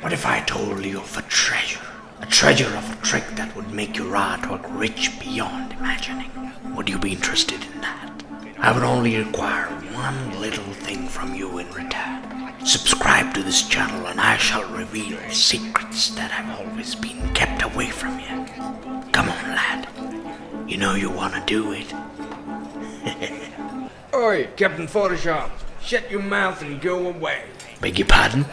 What if I told you of a treasure? A treasure of a trick that would make your artwork rich beyond imagining. Would you be interested in that? I would only require one little thing from you in return. Subscribe to this channel and I shall reveal secrets that have always been kept away from you. Come on, lad. You know you want to do it. Oi, Captain Photoshop, shut your mouth and go away. Beg your pardon?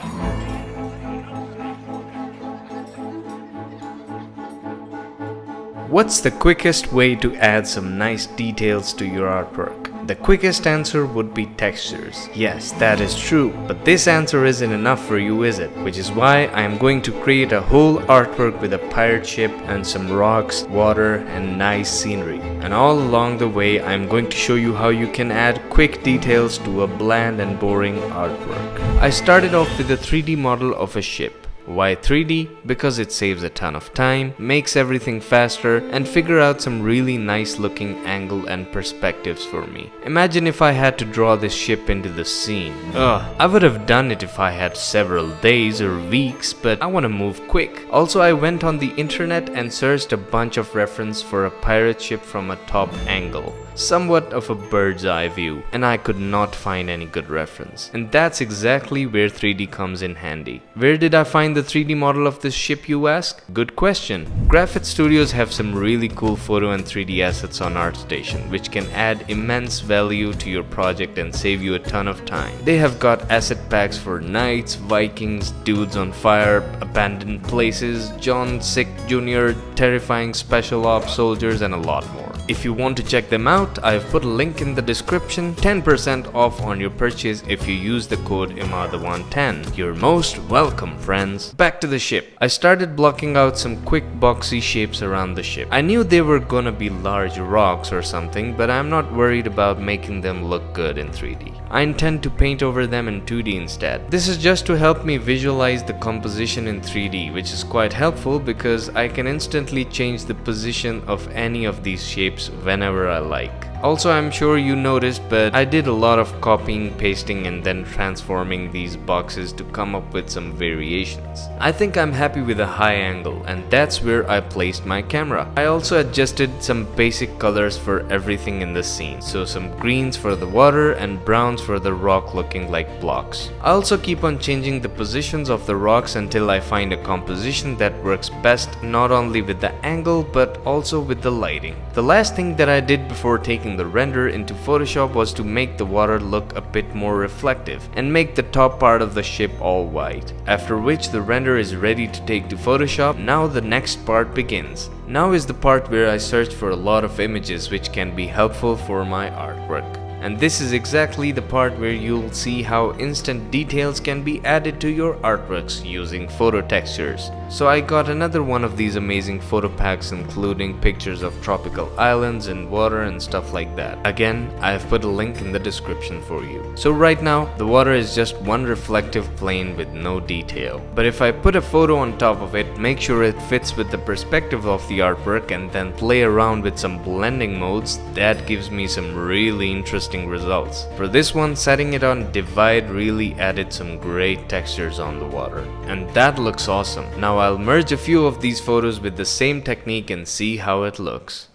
What's the quickest way to add some nice details to your artwork? The quickest answer would be textures. Yes, that is true, but this answer isn't enough for you, is it? Which is why I am going to create a whole artwork with a pirate ship and some rocks, water, and nice scenery. And all along the way, I am going to show you how you can add quick details to a bland and boring artwork. I started off with a 3D model of a ship. Why 3D? Because it saves a ton of time, makes everything faster, and figure out some really nice looking angle and perspectives for me. Imagine if I had to draw this ship into the scene. I would have done it if I had several days or weeks, but I want to move quick. Also, I went on the internet and searched a bunch of reference for a pirate ship from a top angle. Somewhat of a bird's eye view, and I could not find any good reference. And that's exactly where 3D comes in handy. Where did I find the 3D model of this ship, you ask? Good question. Graphit Studios have some really cool photo and 3D assets on ArtStation, which can add immense value to your project and save you a ton of time. They have got asset packs for knights, Vikings, dudes on fire, abandoned places, John Sick Jr., terrifying special ops soldiers, and a lot more. If you want to check them out, I've put a link in the description. 10% off on your purchase if you use the code IMADA110. You're most welcome, friends. Back to the ship. I started blocking out some quick boxy shapes around the ship. I knew they were gonna be large rocks or something, but I'm not worried about making them look good in 3D. I intend to paint over them in 2D instead. This is just to help me visualize the composition in 3D, which is quite helpful because I can instantly change the position of any of these shapes whenever I like. Also, I'm sure you noticed, but I did a lot of copying, pasting, and then transforming these boxes to come up with some variations. I think I'm happy with a high angle, and that's where I placed my camera. I also adjusted some basic colors for everything in the scene, so some greens for the water and browns for the rock looking like blocks. I also keep on changing the positions of the rocks until I find a composition that works best not only with the angle but also with the lighting. The last thing that I did before taking the render into Photoshop was to make the water look a bit more reflective and make the top part of the ship all white. After which the render is ready to take to Photoshop. Now the next part begins. Now is the part where I search for a lot of images which can be helpful for my artwork. And this is exactly the part where you'll see how instant details can be added to your artworks using photo textures. So I got another one of these amazing photo packs including pictures of tropical islands and water and stuff like that. Again, I have put a link in the description for you. So right now, the water is just one reflective plane with no detail. But if I put a photo on top of it, make sure it fits with the perspective of the artwork and then play around with some blending modes, that gives me some really interesting results. For this one, setting it on divide really added some great textures on the water. And that looks awesome. Now I'll merge a few of these photos with the same technique and see how it looks.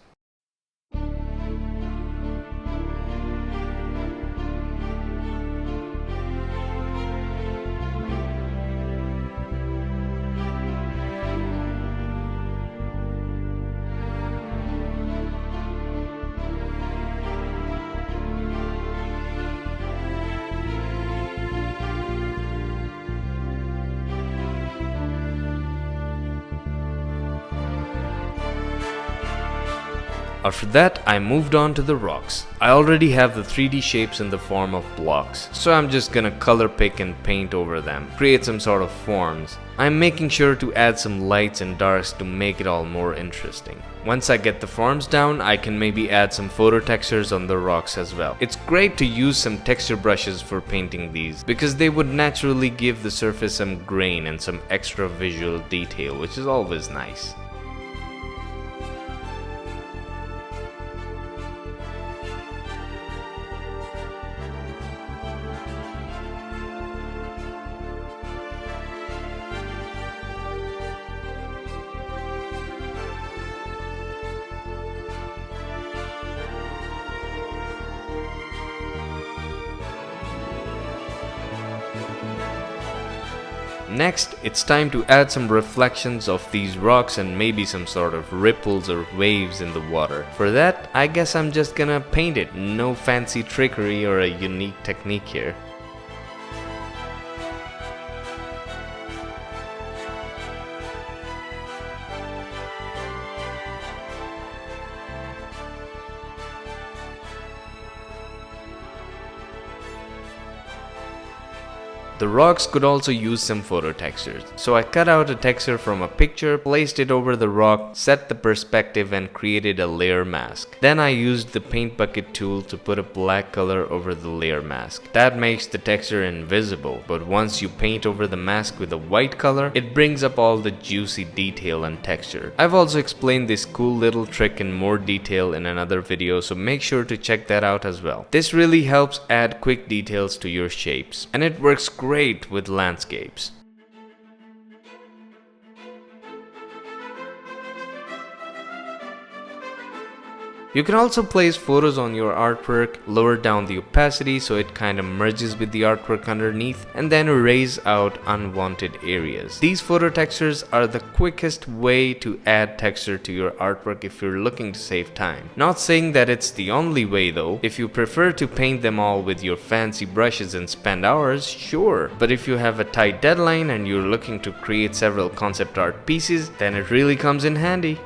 After that, I moved on to the rocks. I already have the 3D shapes in the form of blocks, so I'm just gonna color pick and paint over them, create some sort of forms. I'm making sure to add some lights and darks to make it all more interesting. Once I get the forms down, I can maybe add some photo textures on the rocks as well. It's great to use some texture brushes for painting these, because they would naturally give the surface some grain and some extra visual detail, which is always nice. Next, it's time to add some reflections of these rocks and maybe some sort of ripples or waves in the water. For that, I guess I'm just gonna paint it. No fancy trickery or a unique technique here. The rocks could also use some photo textures, so I cut out a texture from a picture, placed it over the rock, set the perspective and created a layer mask. Then I used the paint bucket tool to put a black color over the layer mask. That makes the texture invisible, but once you paint over the mask with a white color, it brings up all the juicy detail and texture. I've also explained this cool little trick in more detail in another video, so make sure to check that out as well. This really helps add quick details to your shapes, and it works great with landscapes. You can also place photos on your artwork, lower down the opacity so it kind of merges with the artwork underneath, and then erase out unwanted areas. These photo textures are the quickest way to add texture to your artwork if you're looking to save time. Not saying that it's the only way though. If you prefer to paint them all with your fancy brushes and spend hours, sure. But if you have a tight deadline and you're looking to create several concept art pieces, then it really comes in handy.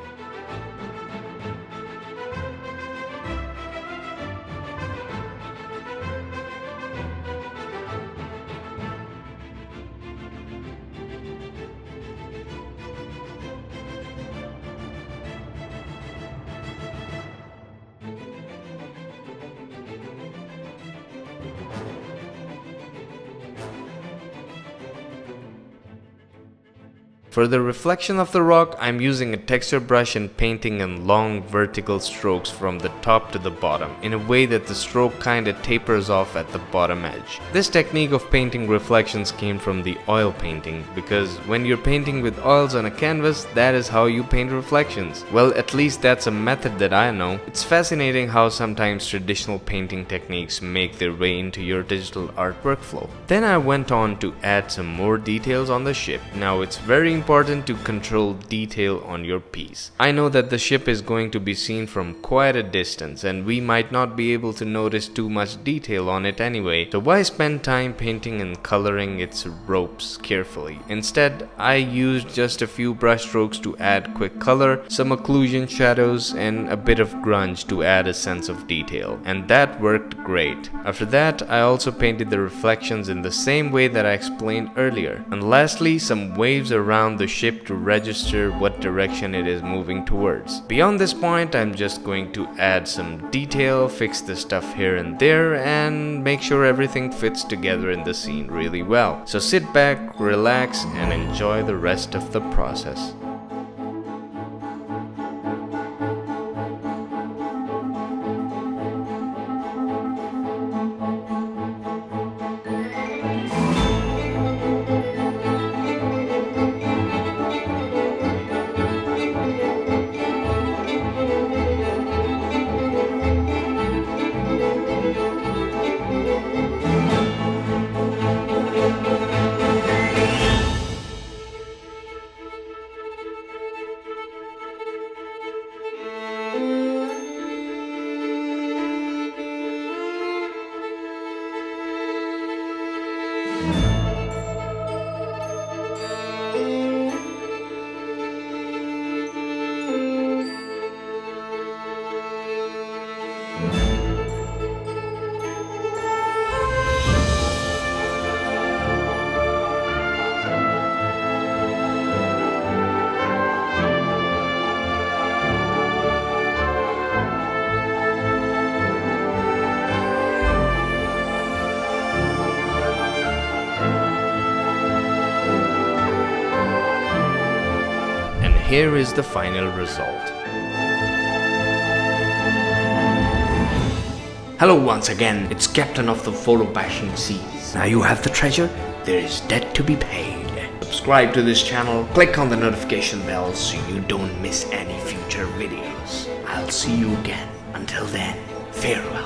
For the reflection of the rock, I'm using a texture brush and painting in long vertical strokes from the top to the bottom, in a way that the stroke kinda tapers off at the bottom edge. This technique of painting reflections came from the oil painting, because when you're painting with oils on a canvas, that is how you paint reflections. Well, at least that's a method that I know. It's fascinating how sometimes traditional painting techniques make their way into your digital art workflow. Then I went on to add some more details on the ship. Now it's very important to control detail on your piece. I know that the ship is going to be seen from quite a distance and we might not be able to notice too much detail on it anyway, so why spend time painting and coloring its ropes carefully? Instead, I used just a few brush strokes to add quick color, some occlusion shadows and a bit of grunge to add a sense of detail, and that worked great. After that, I also painted the reflections in the same way that I explained earlier, and lastly some waves around the ship to register what direction it is moving towards. Beyond this point, I'm just going to add some detail, fix the stuff here and there, and make sure everything fits together in the scene really well. So sit back, relax, and enjoy the rest of the process. Here is the final result. Hello once again, it's Captain of the Photo Bashing Seas. Now you have the treasure, there is debt to be paid. Subscribe to this channel, click on the notification bell so you don't miss any future videos. I'll see you again. Until then, farewell.